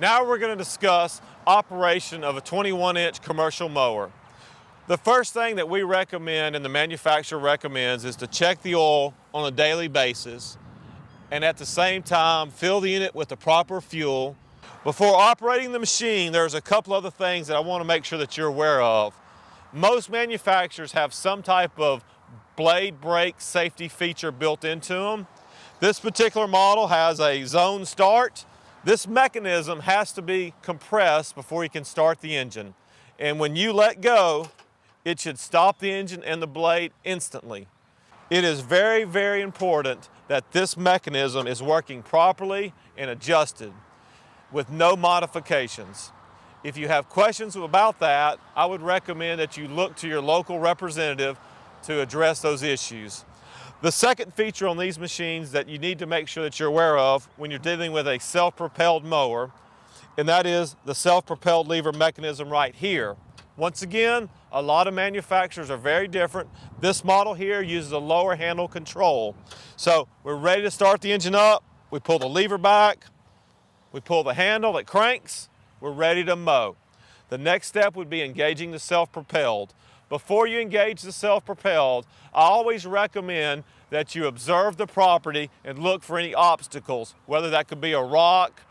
Now we're going to discuss operation of a 21-inch commercial mower. The first thing that we recommend and the manufacturer recommends is to check the oil on a daily basis and at the same time fill the unit with the proper fuel. Before operating the machine, there's a couple other things that I want to make sure that you're aware of. Most manufacturers have some type of blade brake safety feature built into them. This particular model has a zone start. This mechanism has to be compressed before you can start the engine. And when you let go, it should stop the engine and the blade instantly. It is very, very important that this mechanism is working properly and adjusted with no modifications. If you have questions about that, I would recommend that you look to your local representative to address those issues. The second feature on these machines that you need to make sure that you're aware of when you're dealing with a self-propelled mower, and that is the self-propelled lever mechanism right here. Once again, a lot of manufacturers are very different. This model here uses a lower handle control. So we're ready to start the engine up. We pull the lever back. We pull the handle, it cranks. We're ready to mow. The next step would be engaging the self-propelled. Before you engage the self-propelled, I always recommend that you observe the property and look for any obstacles, whether that could be a rock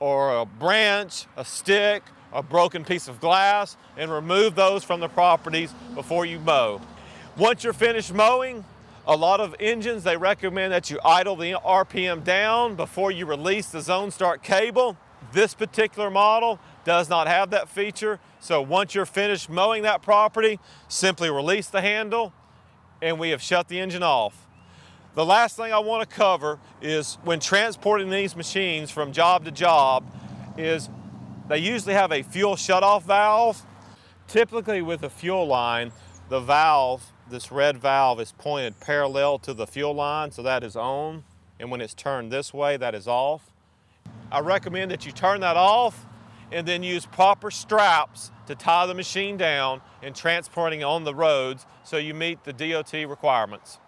or a branch, a stick, a broken piece of glass, and remove those from the properties before you mow. Once you're finished mowing, a lot of engines, they recommend that you idle the RPM down before you release the zone start cable. This particular model does not have that feature, so once you're finished mowing that property, simply release the handle and we have shut the engine off. The last thing I want to cover is when transporting these machines from job to job is they usually have a fuel shutoff valve. Typically with a fuel line, the valve, this red valve, is pointed parallel to the fuel line, so that is on, and when it's turned this way, that is off. I recommend that you turn that off and then use proper straps to tie the machine down and transporting on the roads so you meet the DOT requirements.